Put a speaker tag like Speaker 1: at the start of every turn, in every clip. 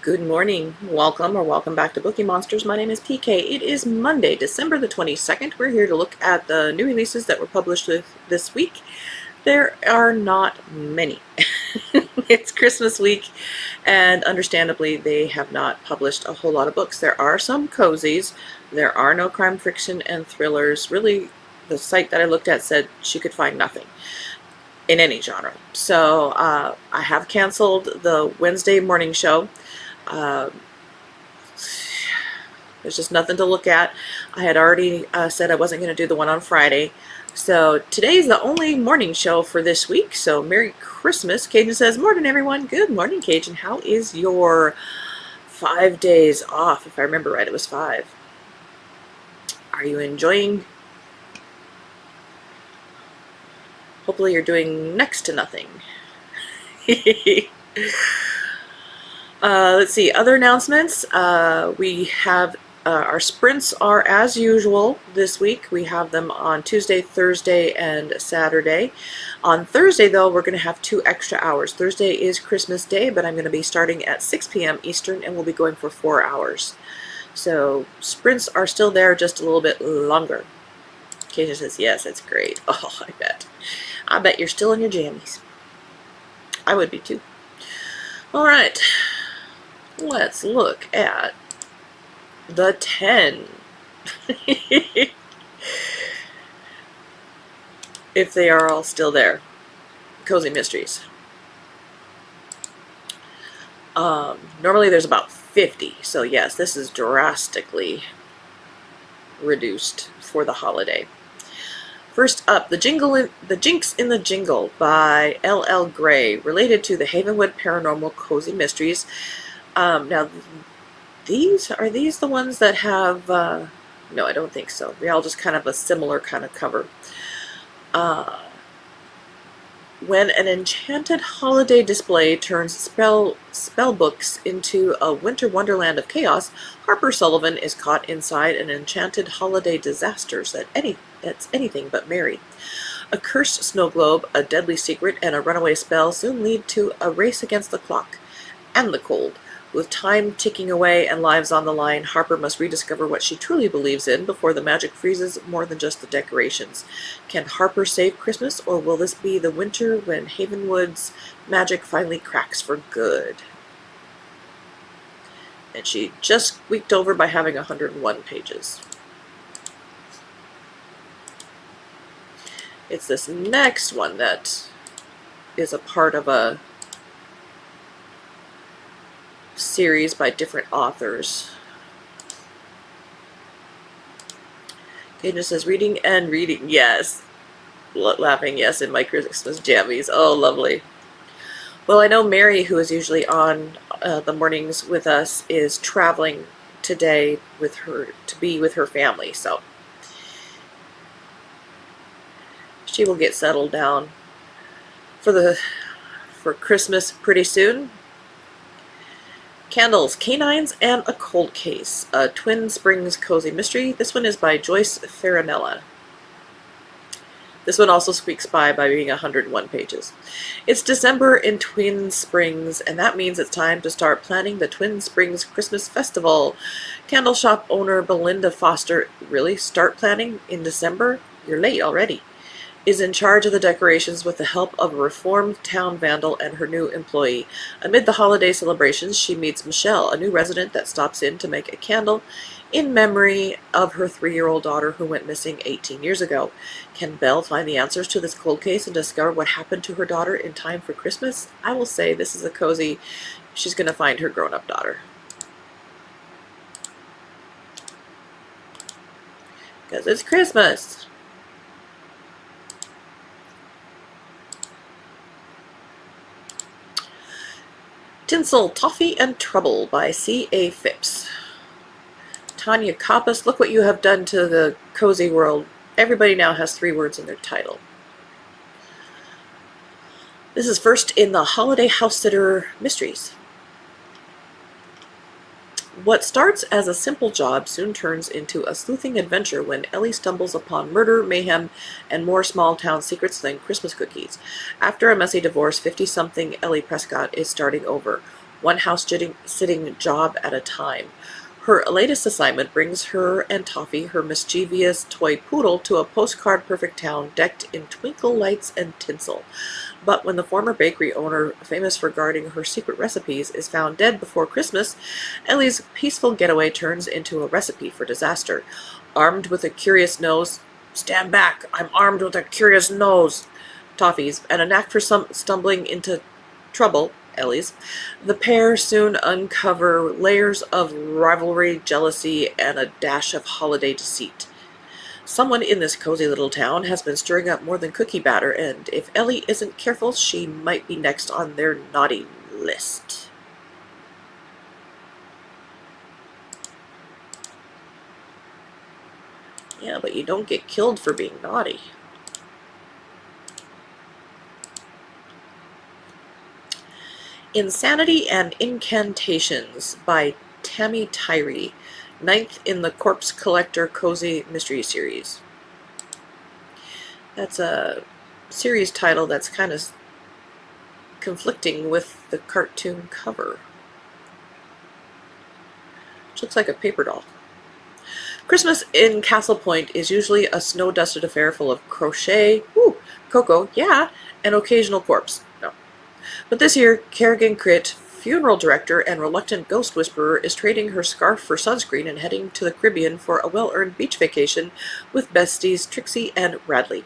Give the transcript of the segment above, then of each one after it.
Speaker 1: Good morning, welcome back to Bookeemonsters. My name is PK. It is Monday, December the 22nd. We're here to look at the new releases that were published this week. There are not many. It's Christmas week, and understandably they have not published a whole lot of books. There are some cozies. There are no crime fiction and thrillers. Really, the site that I looked at said she could find nothing in any genre. So I have canceled the Wednesday morning show. There's just nothing to look at. I had already said I wasn't going to do the one on Friday. So today's the only morning show for this week. So Merry Christmas. Cajun says, morning everyone. Good morning, Cajun. How is your 5 days off? If I remember right, it was 5. Are you enjoying? Hopefully you're doing next to nothing. Let's see, other announcements. We have our sprints are as usual this week. We have them on Tuesday, Thursday, and Saturday. On Thursday, though, we're going to have 2 extra hours. Thursday is Christmas Day, but I'm going to be starting at 6 p.m. Eastern, and we'll be going for 4 hours. So sprints are still there, just a little bit longer. Kasia says, yes, it's great. Oh, I bet. I bet you're still in your jammies. I would be, too. All right. Let's look at the 10. If they are all still there. Cozy Mysteries. Normally there's about 50, so yes, this is drastically reduced for the holiday. First up, The Jinx in the Jingle by L.L. Gray, related to the Havenwood Paranormal Cozy Mysteries. Now, are these the ones that have, no, I don't think so. They're all just kind of a similar kind of cover. When an enchanted holiday display turns spell books into a winter wonderland of chaos, Harper Sullivan is caught inside an enchanted holiday disaster that's anything but merry. A cursed snow globe, a deadly secret, and a runaway spell soon lead to a race against the clock and the cold. With time ticking away and lives on the line, Harper must rediscover what she truly believes in before the magic freezes more than just the decorations. Can Harper save Christmas, or will this be the winter when Havenwood's magic finally cracks for good? And she just squeaked over by having 101 pages. It's this next one that is a part of a series by different authors. Kaden says, reading and reading. Yes. Laughing, yes, in my Christmas jammies. Oh, lovely. Well, I know Mary, who is usually on the mornings with us, is traveling today to be with her family, so she will get settled down for Christmas pretty soon. Candles, Canines, and a Cold Case, a Twin Springs Cozy Mystery. This one is by Joyce Farinella. This one also squeaks by being 101 pages. It's December in Twin Springs, and that means it's time to start planning the Twin Springs Christmas Festival. Candle shop owner Belinda Foster, really? Start planning in December? You're late already. Is in charge of the decorations with the help of a reformed town vandal and her new employee. Amid the holiday celebrations, she meets Michelle, a new resident that stops in to make a candle in memory of her 3-year-old daughter who went missing 18 years ago. Can Belle find the answers to this cold case and discover what happened to her daughter in time for Christmas? I will say this is a cozy. She's going to find her grown-up daughter. Because it's Christmas. Tinsel, Toffee, and Trouble by C.A. Phipps. Tanya Kappas, look what you have done to the cozy world. Everybody now has 3 words in their title. This is first in the Holiday House Sitter Mysteries. What starts as a simple job soon turns into a sleuthing adventure when Ellie stumbles upon murder, mayhem, and more small-town secrets than Christmas cookies. After a messy divorce, 50-something Ellie Prescott is starting over. one house-sitting job at a time. Her latest assignment brings her and Toffee, her mischievous toy poodle, to a postcard-perfect town decked in twinkle lights and tinsel. But when the former bakery owner, famous for guarding her secret recipes, is found dead before Christmas, Ellie's peaceful getaway turns into a recipe for disaster. Armed with a curious nose, stand back, I'm armed with a curious nose, Toffee's, and a knack for stumbling into trouble, Ellie's, the pair soon uncover layers of rivalry, jealousy, and a dash of holiday deceit. Someone in this cozy little town has been stirring up more than cookie batter, and if Ellie isn't careful, she might be next on their naughty list. Yeah, but you don't get killed for being naughty. Insanity and Incantations by Tammy Tyree, 9th in the Corpse Collector Cozy Mystery Series. That's a series title that's kind of conflicting with the cartoon cover, which looks like a paper doll. Christmas in Castle Point is usually a snow-dusted affair full of crochet, cocoa, yeah, and occasional corpse. No. But this year, Kerrigan Crit, funeral director and reluctant ghost whisperer, is trading her scarf for sunscreen and heading to the Caribbean for a well-earned beach vacation with besties Trixie and Radley.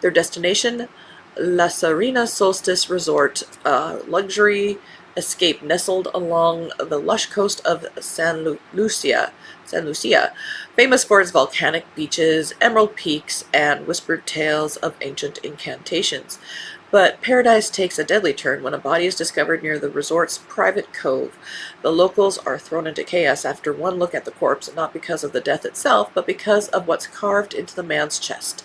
Speaker 1: Their destination, La Serena Solstice Resort, a luxury escape nestled along the lush coast of San Lucia, famous for its volcanic beaches, emerald peaks, and whispered tales of ancient incantations. But paradise takes a deadly turn when a body is discovered near the resort's private cove. The locals are thrown into chaos after one look at the corpse, not because of the death itself, but because of what's carved into the man's chest.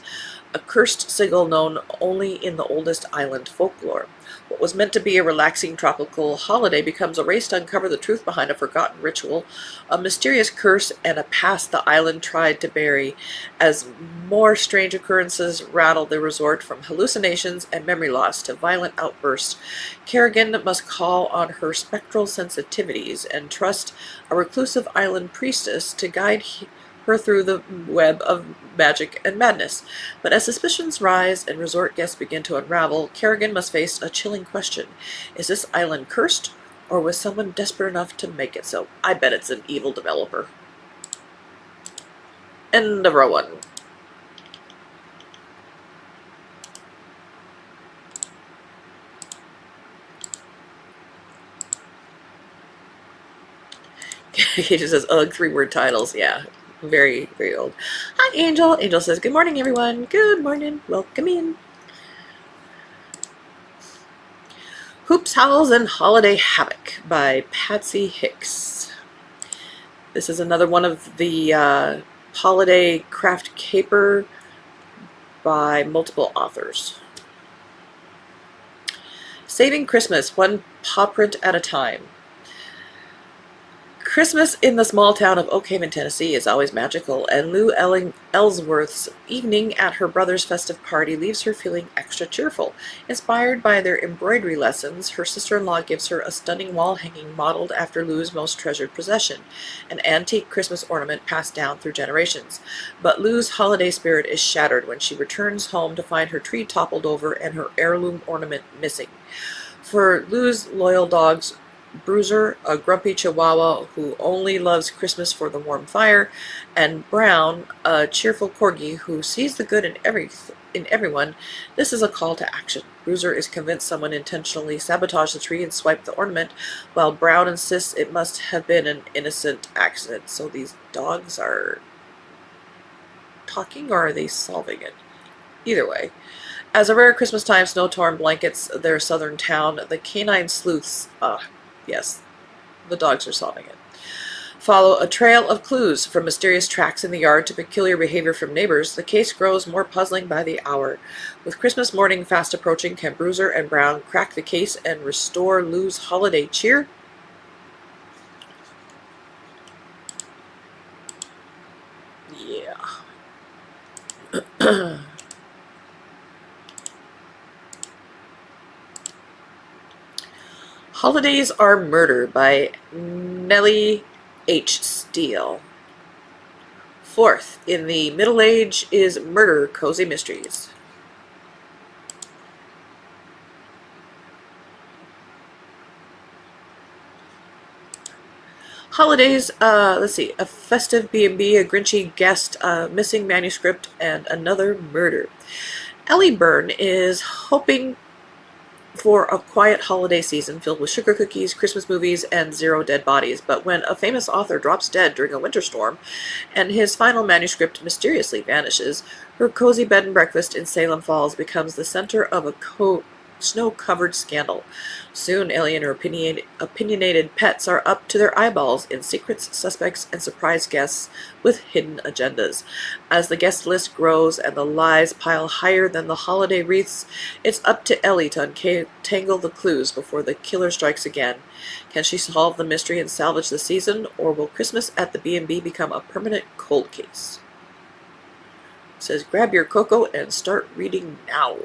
Speaker 1: A cursed sigil known only in the oldest island folklore. What was meant to be a relaxing tropical holiday becomes a race to uncover the truth behind a forgotten ritual, a mysterious curse, and a past the island tried to bury, as more strange occurrences rattle the resort, from hallucinations and memory loss to violent outbursts. Kerrigan must call on her spectral sensitivities and trust a reclusive island priestess to guide her through the web of magic and madness. But as suspicions rise and resort guests begin to unravel, Kerrigan must face a chilling question. Is this island cursed, or was someone desperate enough to make it so? I bet it's an evil developer. End of row 1. He just says, ugh, 3-word titles, yeah. Very, very old. Hi, Angel. Angel says, good morning, everyone. Good morning. Welcome in. Hoops, Howls, and Holiday Havoc by Patsy Hicks. This is another one of the holiday craft caper by multiple authors. Saving Christmas, one paw print at a time. Christmas in the small town of Oak Haven, Tennessee is always magical, and Lou Ellsworth's evening at her brother's festive party leaves her feeling extra cheerful. Inspired by their embroidery lessons, her sister-in-law gives her a stunning wall hanging modeled after Lou's most treasured possession, an antique Christmas ornament passed down through generations. But Lou's holiday spirit is shattered when she returns home to find her tree toppled over and her heirloom ornament missing. For Lou's loyal dogs, Bruiser, a grumpy chihuahua who only loves Christmas for the warm fire, and Brown, a cheerful corgi who sees the good in everyone, this is a call to action. Bruiser is convinced someone intentionally sabotaged the tree and swiped the ornament, while Brown insists it must have been an innocent accident. So these dogs are talking, or are they solving it? Either way. As a rare Christmas time snow-torn blankets their southern town, the canine sleuths, yes, the dogs are solving it, follow a trail of clues from mysterious tracks in the yard to peculiar behavior from neighbors. The case grows more puzzling by the hour. With Christmas morning fast approaching, can Bruiser and Brown crack the case and restore Lou's holiday cheer? Yeah. Holidays Are Murder by Nellie H. Steele. Fourth in the middle age is Murder Cozy Mysteries. Holidays, let's see, a festive B&B, a grinchy guest, a missing manuscript, and another murder. Ellie Byrne is hoping for a quiet holiday season filled with sugar cookies, Christmas movies, and 0 dead bodies. But when a famous author drops dead during a winter storm, and his final manuscript mysteriously vanishes, her cozy bed and breakfast in Salem Falls becomes the center of a snow-covered scandal. Soon, Ellie and her opinionated pets are up to their eyeballs in secrets, suspects, and surprise guests with hidden agendas. As the guest list grows and the lies pile higher than the holiday wreaths, it's up to Ellie to untangle the clues before the killer strikes again. Can she solve the mystery and salvage the season, or will Christmas at the B&B become a permanent cold case? It says, grab your cocoa and start reading now.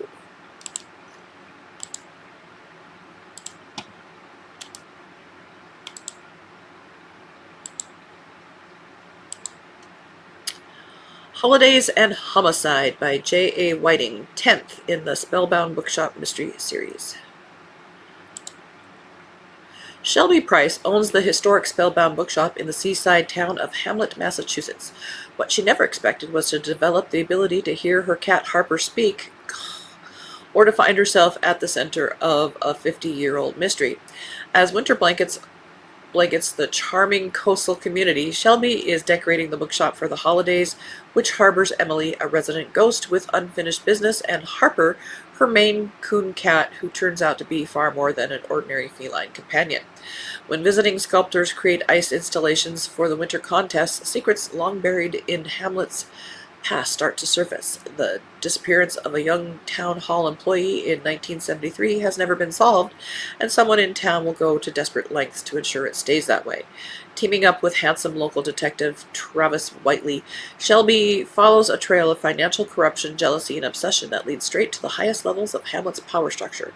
Speaker 1: Holidays and Homicide by J.A. Whiting, 10th in the Spellbound Bookshop Mystery Series. Shelby Price owns the historic Spellbound Bookshop in the seaside town of Hamlet, Massachusetts. What she never expected was to develop the ability to hear her cat Harper speak, or to find herself at the center of a 50-year-old mystery. As winter blankets the charming coastal community, Shelby is decorating the bookshop for the holidays, which harbors Emily, a resident ghost with unfinished business, and Harper, her Maine Coon cat, who turns out to be far more than an ordinary feline companion. When visiting sculptors create ice installations for the winter contests, secrets long buried in Hamlet's past start to surface. The disappearance of a young town hall employee in 1973 has never been solved, and someone in town will go to desperate lengths to ensure it stays that way. Teaming up with handsome local detective Travis Whiteley, Shelby follows a trail of financial corruption, jealousy, and obsession that leads straight to the highest levels of Hamlet's power structure.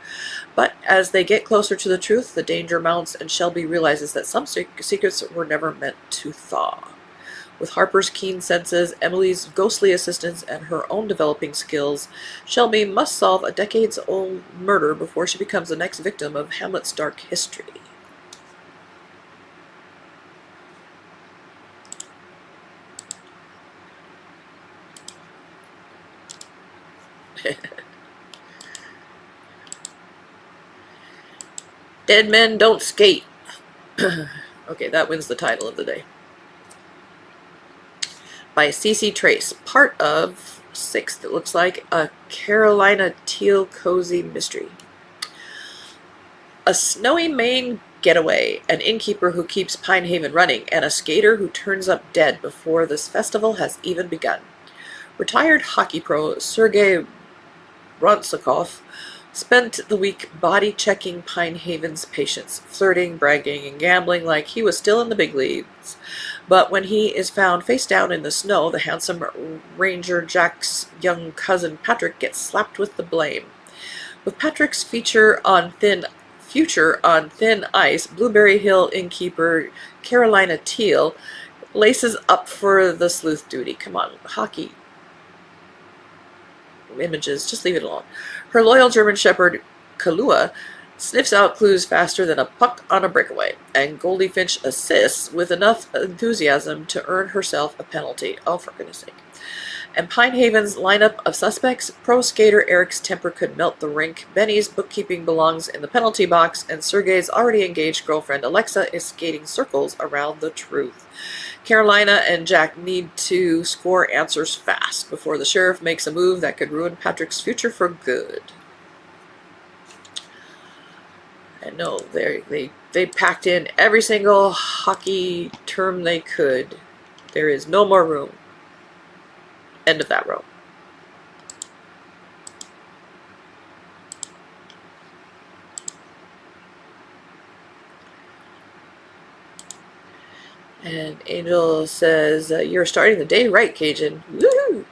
Speaker 1: But as they get closer to the truth, the danger mounts, and Shelby realizes that some secrets were never meant to thaw. With Harper's keen senses, Emily's ghostly assistance, and her own developing skills, Shelby must solve a decades-old murder before she becomes the next victim of Hamlet's dark history. Dead Men Don't Skate. Okay, that wins the title of the day. By C.C. Trace, part of 6th, it looks like, a Carolina Teal cozy mystery. A snowy Maine getaway, an innkeeper who keeps Pine Haven running, and a skater who turns up dead before this festival has even begun. Retired hockey pro Sergei Rontsakov spent the week body-checking Pine Haven's patients, flirting, bragging, and gambling like he was still in the big leagues. But when he is found face down in the snow, the handsome Ranger Jack's young cousin Patrick gets slapped with the blame. With Patrick's future on thin ice, Blueberry Hill innkeeper Carolina Teal laces up for the sleuth duty. Come on, hockey images, just leave it alone. Her loyal German shepherd, Kahlua, sniffs out clues faster than a puck on a breakaway, and Goldie Finch assists with enough enthusiasm to earn herself a penalty. Oh, for goodness sake. And Pine Haven's lineup of suspects, pro skater Eric's temper could melt the rink, Benny's bookkeeping belongs in the penalty box, and Sergei's already engaged girlfriend Alexa is skating circles around the truth. Carolina and Jack need to score answers fast before the sheriff makes a move that could ruin Patrick's future for good. And no, they packed in every single hockey term they could. There is no more room. End of that row. And Angel says, you're starting the day right, Cajun. Woohoo!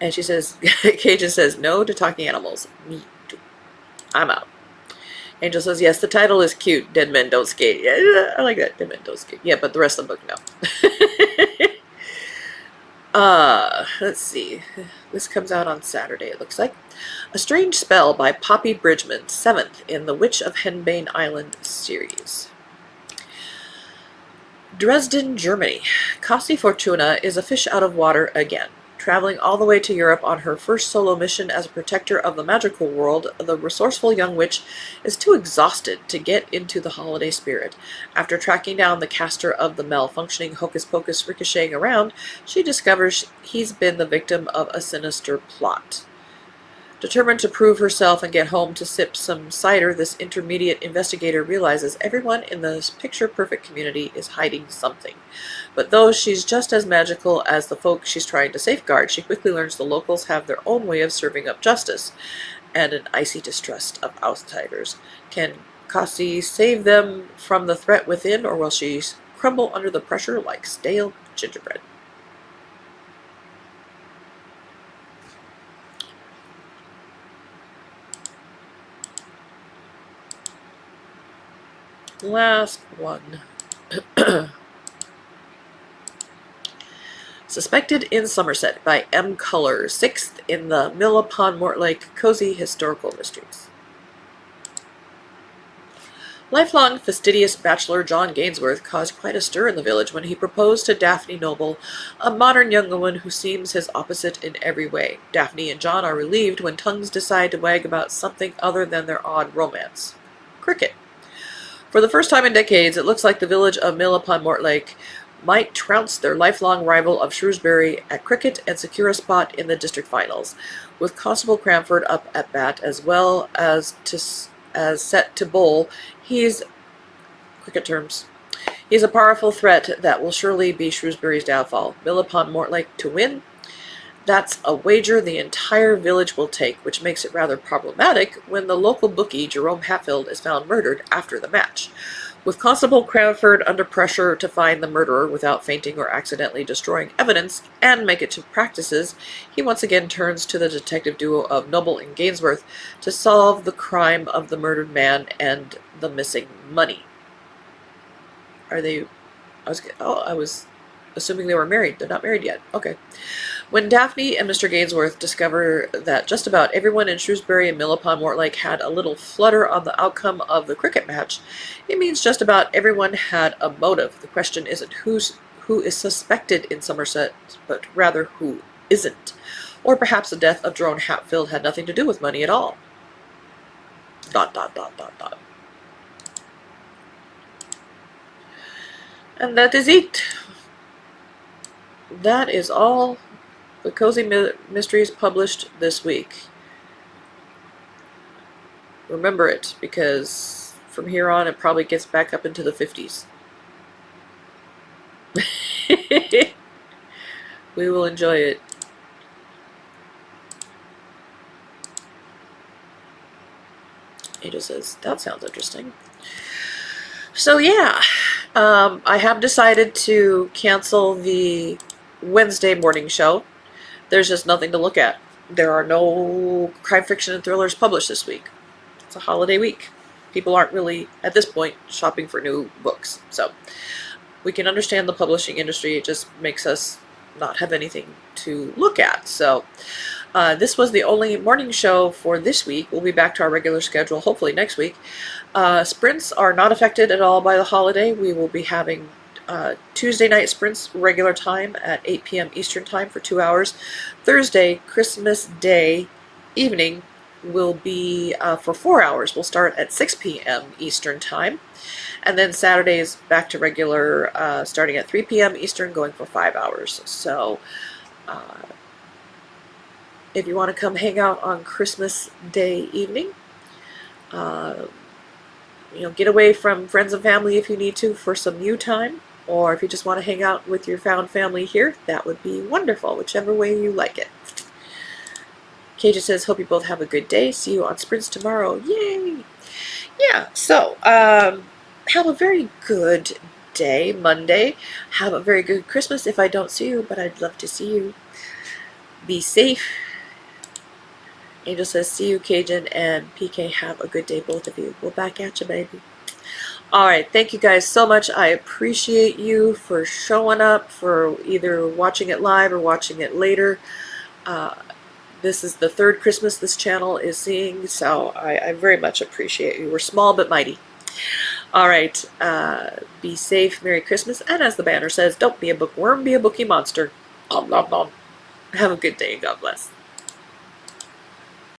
Speaker 1: And she says, Cajun says, no to talking animals. Me too. I'm out. Angel says, yes, the title is cute. Dead Men Don't Skate. Yeah, I like that. Dead Men Don't Skate. Yeah, but the rest of the book, no. Let's see. This comes out on Saturday, it looks like. A Strange Spell by Poppy Bridgman, 7th in the Witch of Henbane Island series. Dresden, Germany. Cossi Fortuna is a fish out of water again. Traveling all the way to Europe on her first solo mission as a protector of the magical world, the resourceful young witch is too exhausted to get into the holiday spirit. After tracking down the caster of the malfunctioning Hocus Pocus ricocheting around, she discovers he's been the victim of a sinister plot. Determined to prove herself and get home to sip some cider, this intermediate investigator realizes everyone in the picture-perfect community is hiding something. But though she's just as magical as the folk she's trying to safeguard, she quickly learns the locals have their own way of serving up justice, and an icy distrust of outsiders. Can Cossi save them from the threat within, or will she crumble under the pressure like stale gingerbread? Last one. Suspected in Somerset by M. Culler, 6th in the Mill upon Mortlake Cozy Historical Mysteries. Lifelong fastidious bachelor John Gainsworth caused quite a stir in the village when he proposed to Daphne Noble, a modern young woman who seems his opposite in every way. Daphne and John are relieved when tongues decide to wag about something other than their odd romance. Cricket. For the first time in decades, it looks like the village of Mill upon Mortlake might trounce their lifelong rival of Shrewsbury at cricket and secure a spot in the district finals. With Constable Cranford up at bat as well as set to bowl, he's a powerful threat that will surely be Shrewsbury's downfall. Mill upon Mortlake to win? That's a wager the entire village will take, which makes it rather problematic when the local bookie, Jerome Hatfield, is found murdered after the match. With Constable Cranford under pressure to find the murderer without fainting or accidentally destroying evidence and make it to practices, he once again turns to the detective duo of Noble and Gainsworth to solve the crime of the murdered man and the missing money. Are they... I was assuming they were married. They're not married yet. Okay. When Daphne and Mr. Gainsworth discover that just about everyone in Shrewsbury and Mill upon Mortlake had a little flutter on the outcome of the cricket match, it means just about everyone had a motive. The question isn't who is suspected in Somerset, but rather who isn't. Or perhaps the death of Jerome Hatfield had nothing to do with money at all. ... And that is it. That is all the Cozy Mysteries published this week. Remember it, because from here on it probably gets back up into the 50s. We will enjoy it. Angel says, that sounds interesting. So yeah, I have decided to cancel the Wednesday morning show. There's just nothing to look at. There are no crime fiction and thrillers published this week. It's a holiday week. People aren't really, at this point, shopping for new books. So we can understand the publishing industry. It just makes us not have anything to look at. So this was the only morning show for this week. We'll be back to our regular schedule, hopefully next week. Sprints are not affected at all by the holiday. We will be having Tuesday night sprints regular time at 8 p.m. Eastern time for 2 hours. Thursday, Christmas Day evening, will be for 4 hours. We'll start at 6 p.m. Eastern time. And then Saturdays back to regular, starting at 3 p.m. Eastern, going for 5 hours. So if you want to come hang out on Christmas Day evening, get away from friends and family if you need to for some you time, or if you just want to hang out with your found family here, that would be wonderful, whichever way you like it. Kaja says, hope you both have a good day. See you on sprints tomorrow. Yay! Yeah, so have a very good day, Monday. Have a very good Christmas if I don't see you, but I'd love to see you. Be safe. Angel says, see you, Cajun, and PK, have a good day, both of you. We'll back at you, baby. All right, thank you guys so much. I appreciate you for showing up, for either watching it live or watching it later. This is the third Christmas this channel is seeing, so I very much appreciate you. We're small but mighty. All right, be safe, Merry Christmas, and as the banner says, don't be a bookworm, be a bookie monster. Nom, nom, nom. Have a good day, God bless.